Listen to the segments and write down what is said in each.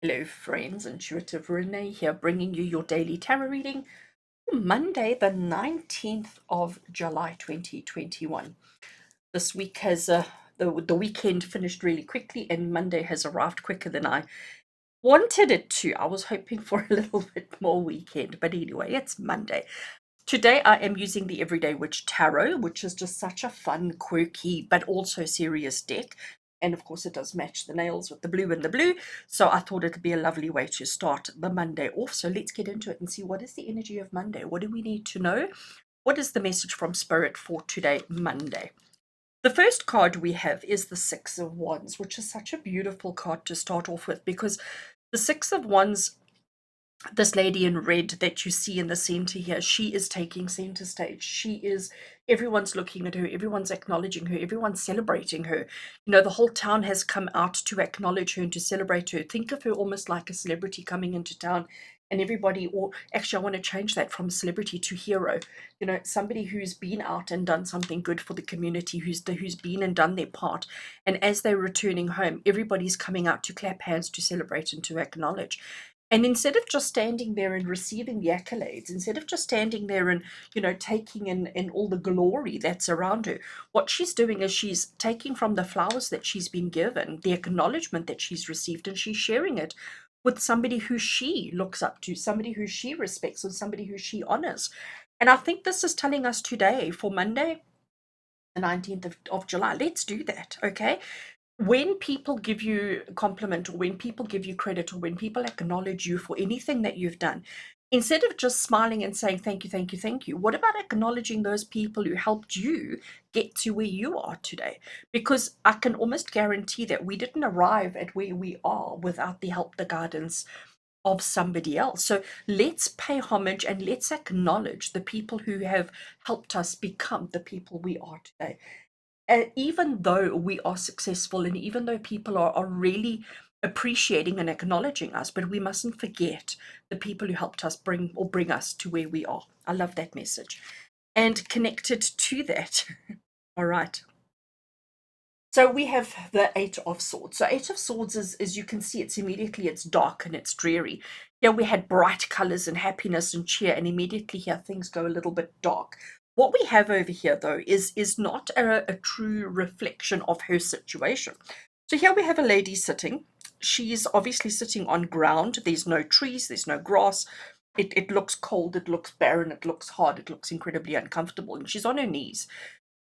Hello, friends. Intuitive Rene here, bringing you your daily tarot reading for Monday, the 19th of July, 2021. This week has the weekend finished really quickly, and Monday has arrived quicker than I wanted it to. I was hoping for a little bit more weekend, but anyway, it's Monday. Today, I am using the Everyday Witch Tarot, which is just such a fun, quirky, but also serious deck. And of course, it does match the nails with the blue and the blue. So I thought it'd be a lovely way to start the Monday off. So let's get into it and see what is the energy of Monday. What do we need to know? What is the message from Spirit for today, Monday? The first card we have is the Six of Wands, which is such a beautiful card to start off with because the Six of Wands, this lady in red that you see in the center here, she is taking center stage. Everyone's looking at her, everyone's acknowledging her, everyone's celebrating her. The whole town has come out to acknowledge her and to celebrate her. Think of her almost like a celebrity coming into town, and everybody, or actually I want to change that from celebrity to hero. Somebody who's been out and done something good for the community, who's been and done their part, and as they're returning home, everybody's coming out to clap hands, to celebrate and to acknowledge. And instead of just standing there and receiving the accolades, instead of just standing there and, taking in all the glory that's around her, what she's doing is she's taking from the flowers that she's been given, the acknowledgement that she's received, and she's sharing it with somebody who she looks up to, somebody who she respects, or somebody who she honors. And I think this is telling us today for Monday, the 19th of July, let's do that, okay? When people give you a compliment, or when people give you credit, or when people acknowledge you for anything that you've done, instead of just smiling and saying thank you, thank you, thank you, what about acknowledging those people who helped you get to where you are today? Because I can almost guarantee that we didn't arrive at where we are without the help, the guidance of somebody else. So let's pay homage and let's acknowledge the people who have helped us become the people we are today. Even though we are successful, and even though people are really appreciating and acknowledging us, but we mustn't forget the people who helped us bring us to where we are. I love that message. And connected to that, all right. So we have the Eight of Swords. So Eight of Swords is, as you can see, it's dark and it's dreary. Here we had bright colors and happiness and cheer, and immediately here things go a little bit dark. What we have over here, though, is not a true reflection of her situation. So here we have a lady sitting. She's obviously sitting on ground. There's no trees, there's no grass. It looks cold, it looks barren, it looks hard, it looks incredibly uncomfortable, and she's on her knees.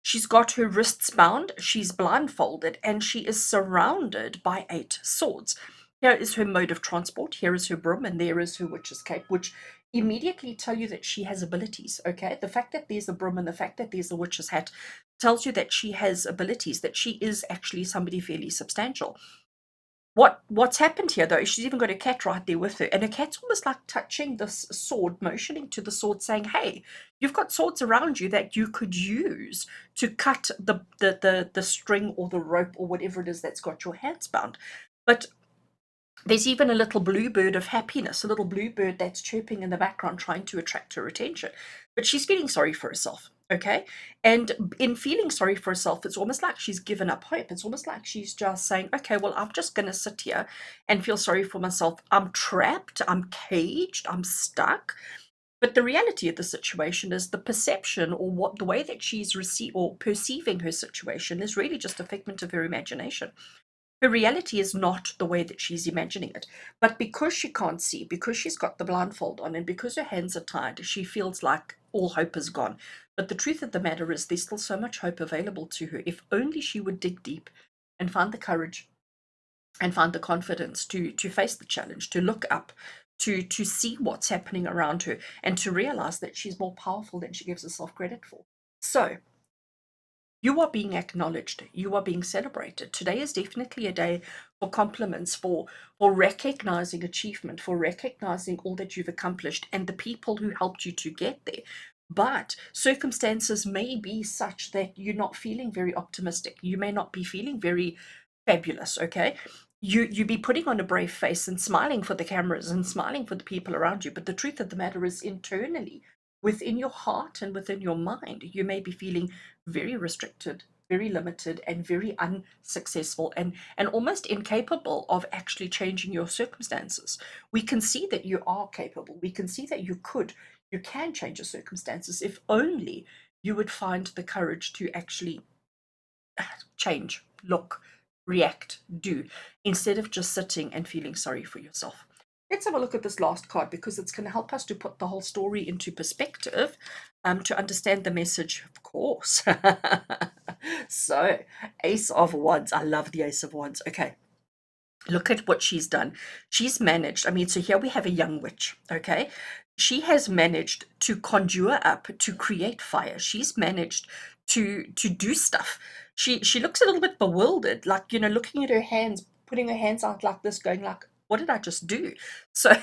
She's got her wrists bound, she's blindfolded, and she is surrounded by eight swords. Here is her mode of transport, here is her broom, and there is her witch's cape, which immediately tell you that she has abilities, okay? The fact that there's a broom and the fact that there's a witch's hat tells you that she has abilities, that she is actually somebody fairly substantial. What's happened here, though, she's even got a cat right there with her, and a cat's almost like touching this sword, motioning to the sword, saying, hey, you've got swords around you that you could use to cut the string or the rope or whatever it is that's got your hands bound. But there's even a little bluebird of happiness, a little bluebird that's chirping in the background, trying to attract her attention. But she's feeling sorry for herself, okay? And in feeling sorry for herself, it's almost like she's given up hope. It's almost like she's just saying, okay, well, I'm just going to sit here and feel sorry for myself. I'm trapped, I'm caged, I'm stuck. But the reality of the situation is the perception, or what the way that she's perceiving her situation is really just a figment of her imagination. Her reality is not the way that she's imagining it. But because she can't see, because she's got the blindfold on, and because her hands are tied, she feels like all hope is gone. But the truth of the matter is, there's still so much hope available to her if only she would dig deep and find the courage and find the confidence to face the challenge, to look up, to see what's happening around her, and to realize that she's more powerful than she gives herself credit for. So, you are being acknowledged, you are being celebrated. Today is definitely a day for compliments, for recognizing achievement, for recognizing all that you've accomplished and the people who helped you to get there. But circumstances may be such that you're not feeling very optimistic, you may not be feeling very fabulous, okay? You be putting on a brave face and smiling for the cameras and smiling for the people around you, but the truth of the matter is, internally, within your heart and within your mind, you may be feeling very restricted, very limited and very unsuccessful and almost incapable of actually changing your circumstances. We can see that you are capable. We can see that you can change your circumstances if only you would find the courage to actually change, look, react, do, instead of just sitting and feeling sorry for yourself. Let's have a look at this last card because it's going to help us to put the whole story into perspective, to understand the message, of course. So, Ace of Wands. I love the Ace of Wands. Okay, look at what she's done. She's managed, I mean, so here we have a young witch, okay? She has managed to conjure up, to create fire. She's managed to do stuff. She looks a little bit bewildered, like, looking at her hands, putting her hands out like this, going like, what did I just do? So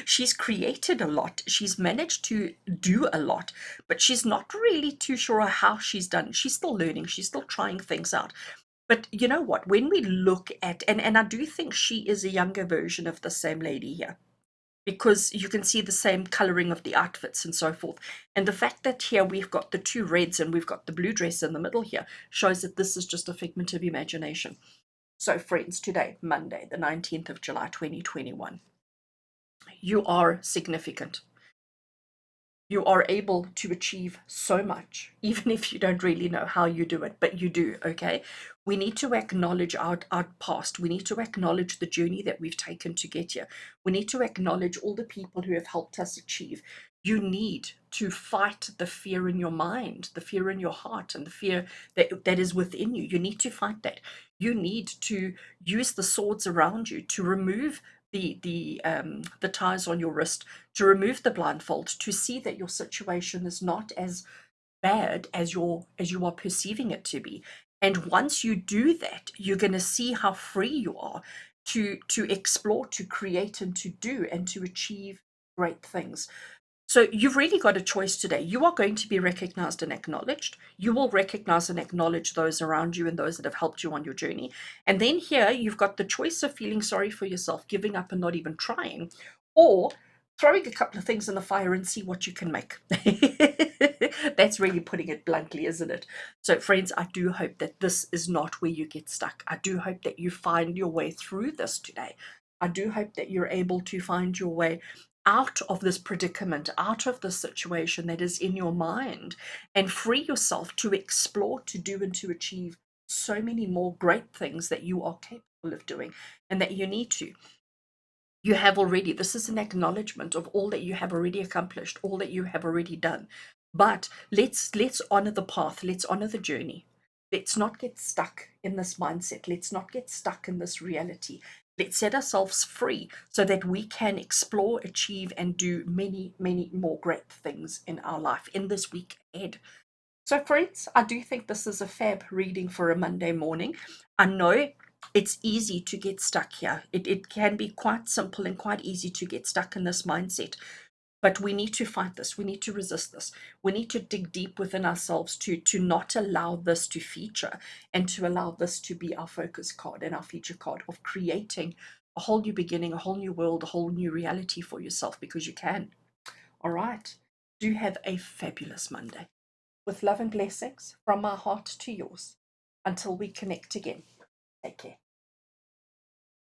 she's created a lot. She's managed to do a lot, but she's not really too sure how she's done. She's still learning. She's still trying things out. But you know what? When we look at, and I do think she is a younger version of the same lady here, because you can see the same coloring of the outfits and so forth. And the fact that here we've got the two reds and we've got the blue dress in the middle here shows that this is just a figment of imagination. So, friends, today, Monday, the 19th of July, 2021, you are significant. You are able to achieve so much, even if you don't really know how you do it, but you do, okay? We need to acknowledge our past. We need to acknowledge the journey that we've taken to get here. We need to acknowledge all the people who have helped us achieve. You need to fight the fear in your mind, the fear in your heart, and the fear that is within you. You need to fight that. You need to use the swords around you to remove the ties on your wrist, to remove the blindfold, to see that your situation is not as bad as you are perceiving it to be. And once you do that, you're going to see how free you are to explore, to create, and to do and to achieve great things. So you've really got a choice today. You are going to be recognized and acknowledged. You will recognize and acknowledge those around you and those that have helped you on your journey. And then here you've got the choice of feeling sorry for yourself, giving up and not even trying, or throwing a couple of things in the fire and see what you can make. That's really putting it bluntly, isn't it? So friends, I do hope that this is not where you get stuck. I do hope that you find your way through this today. I do hope that you're able to find your way out of this predicament, out of this situation that is in your mind, and free yourself to explore, to do, and to achieve so many more great things that you are capable of doing and that you need to. You have already, this is an acknowledgement of all that you have already accomplished, all that you have already done. But let's honor the path, let's honor the journey. Let's not get stuck in this mindset. Let's not get stuck in this reality. Let's set ourselves free so that we can explore, achieve, and do many, many more great things in our life in this week ahead. So, friends, I do think this is a fab reading for a Monday morning. I know it's easy to get stuck here. It can be quite simple and quite easy to get stuck in this mindset. But we need to fight this. We need to resist this. We need to dig deep within ourselves to not allow this to feature and to allow this to be our focus card and our feature card of creating a whole new beginning, a whole new world, a whole new reality for yourself, because you can. All right. Do have a fabulous Monday. With love and blessings from my heart to yours. Until we connect again, take care.